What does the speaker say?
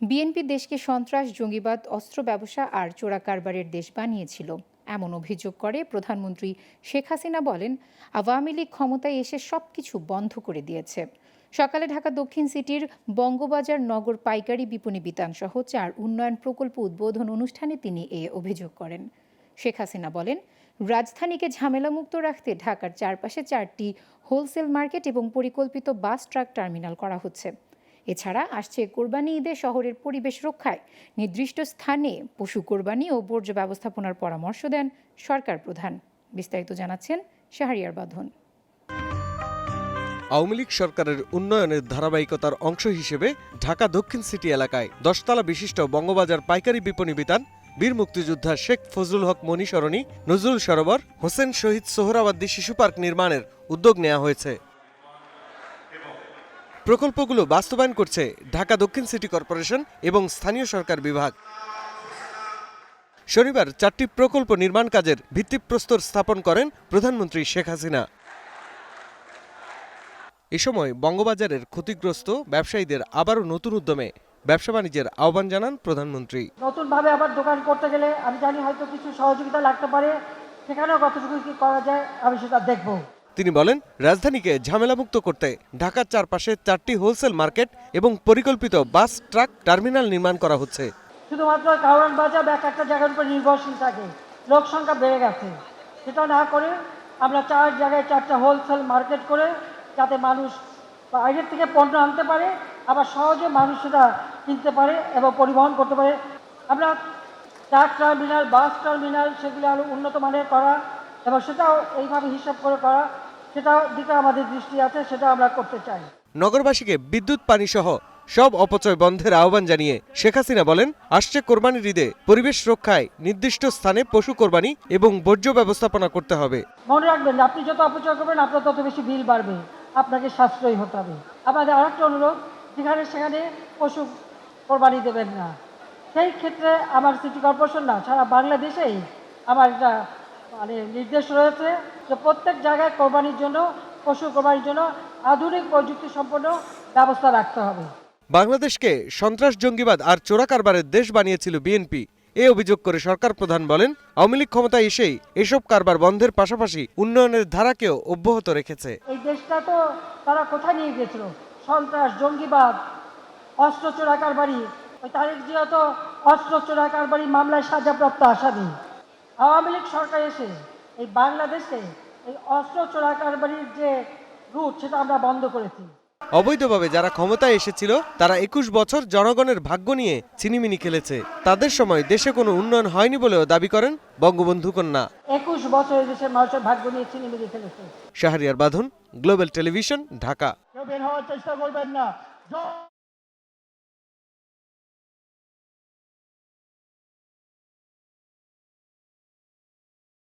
BNP দেশকে সন্ত্রাস, জঙ্গিবাদ, অস্ত্র ব্যবসা আর চোরা কারবারের দেশ বানিয়েছিল এমন অভিযোগ করে প্রধানমন্ত্রী শেখ হাসিনা বলেন, আওয়ামী লীগ ক্ষমতায় এসে সবকিছু বন্ধ করে দিয়েছে। সকালে ঢাকা দক্ষিণ সিটির বঙ্গবাজার নগর পাইকারি বিপণী বিতানসহ 4 উন্নয়ন প্রকল্প উদ্বোধন অনুষ্ঠানে তিনি এ অভিযোগ করেন। শেখ হাসিনা বলেন, রাজধানীকে ঝামেলামুক্ত রাখতে ঢাকার চারপাশে 4টি হোলসেল মার্কেট এবং পরিকল্পিত বাস ট্রাক টার্মিনাল করা হচ্ছে। এছাড়া আসছে কোরবানি ঈদে শহরের পরিবেশ রক্ষায় নির্দিষ্ট স্থানে পশু কোরবানি ও বর্জ্য ব্যবস্থাপনার পরামর্শ দেন সরকার প্রধান। বিস্তারিত জানাচ্ছেন শাহরিয়ার বাঁধন। আওয়ামী লীগ সরকারের উন্নয়নের ধারাবাহিকতার অংশ হিসেবে ঢাকা দক্ষিণ সিটি এলাকায় 10 তলা বিশিষ্ট বঙ্গবাজার পাইকারি বিপণী বিতান, বীর মুক্তিযোদ্ধা শেখ ফজলুল হক মনি সরণি, নজরুল সরোবর, হোসেন শহীদ সোহরাওয়ার্দী শিশু পার্ক নির্মাণের উদ্যোগ নেওয়া হয়েছে। প্রকল্পগুলো বাস্তবায়ন করছে ঢাকা দক্ষিণ সিটি কর্পোরেশন এবং স্থানীয় সরকার বিভাগ। শনিবার 4টি প্রকল্প নির্মাণ কাজের ভিত্তিপ্রস্তর স্থাপন করেন প্রধানমন্ত্রী শেখ হাসিনা। এ সময় বঙ্গবাজারের ক্ষতিগ্রস্ত ব্যবসায়ীদের আবারও নতুন উদ্যমে ব্যবসা বাণিজ্যের আহ্বান জানান প্রধানমন্ত্রী। নতুনভাবে আবার দোকান করতে গেলে আমি জানি হয়তো কিছু সহযোগিতা লাগতে পারে, সেখানেও কতটুকু কি করা যায় আমি সেটা দেখব। তিনি বলেন, রাজধানীকে ঝামেলামুক্ত করতে ঢাকার চারপাশে 4টি হোলসেল মার্কেট এবং পরিকল্পিত বাস ট্রাক টার্মিনাল নির্মাণ করা হচ্ছে। শুধুমাত্র কারওয়ান বাজার এক একটা জায়গার উপর নির্ভরশীল থাকে, লোক সংখ্যা বেড়ে গেছে, সেটা না করে আমরা 4 জায়গায় 4টা হোলসেল মার্কেট করে যাতে মানুষ বাইরের থেকে পণ্য আনতে পারে, আবার সহজে মানুষ সেটা কিনতে পারে এবং পরিবহন করতে পারে। আমরা ট্রাক টার্মিনাল, বাস টার্মিনাল সেগুলো আরও উন্নত মানের করা এবং সেটাও এইভাবে হিসাব করে করা, সেটাও দিকে আমাদের দৃষ্টি আছে, সেটা আমরা করতে চাই। নগরবাসীকে বিদ্যুৎ, পানি সহ সব অপচয় বন্ধের আহ্বান জানিয়ে শেখ হাসিনা বলেন, আসছে কোরবানির ঈদে পরিবেশ রক্ষায় নির্দিষ্ট স্থানে পশু কোরবানি এবং বর্জ্য ব্যবস্থাপনা করতে হবে। মনে রাখবেন, আপনি যত অপচয় করবেন আপনার তত বেশি বিল বাড়বে, আপনাকে সাশ্রয়ী হতে হবে। আমাদের আরেকটা অনুরোধ, যেখানে সেখানে পশু কোরবানি দেবেন না। সেই ক্ষেত্রে আমার সিটি কর্পোরেশন না, সারা বাংলাদেশেই আমার একটা নির্দেশ রয়েছে যে প্রত্যেক জায়গায় কোরবানির জন্য, পশু কোরবানির জন্য আধুনিক প্রযুক্তি সম্পন্ন ব্যবস্থা রাখতে হবে। বাংলাদেশকে সন্ত্রাস, জঙ্গিবাদ আর চোরা কারবারের দেশ বানিয়েছিল বিএনপি। এই অভিযোগ করে সরকার প্রধান বলেন, আওয়ামী লীগ ক্ষমতায় এসেই এসব কারবার বন্ধের পাশাপাশি উন্নয়নের ধারাকেও অব্যাহত রেখেছে। এই দেশটা তো তারা কোথায় নিয়ে গেছিল? সন্ত্রাস, জঙ্গিবাদ, অস্ত্র চোরা কারবারি। ওই তারেক জিয়া তো অস্ত্র চোরা কারবারি মামলায় সাজাপ্রাপ্ত আসামি। আওয়ামী লীগ সরকার এসে এই বাংলাদেশে এই অস্ত্র চোরা কারবারির যে রুট, সেটা আমরা বন্ধ করেছি। অবৈধভাবে যারা ক্ষমতায় এসেছিল তারা 21 বছর জনগণের ভাগ্য নিয়ে ছিনিমিনি খেলেছে। তাদের সময় দেশে কোনো উন্নয়ন হয়নি বলেও দাবি করেন বঙ্গবন্ধু কন্যা। 21 বছর দেশের মানুষের ভাগ্য নিয়ে ছিনিমিনি খেলেছে। শাহরিয়ার বাঁধন, গ্লোবাল টেলিভিশন, ঢাকা। কেউ বের হওয়ার চেষ্টা করবেন না।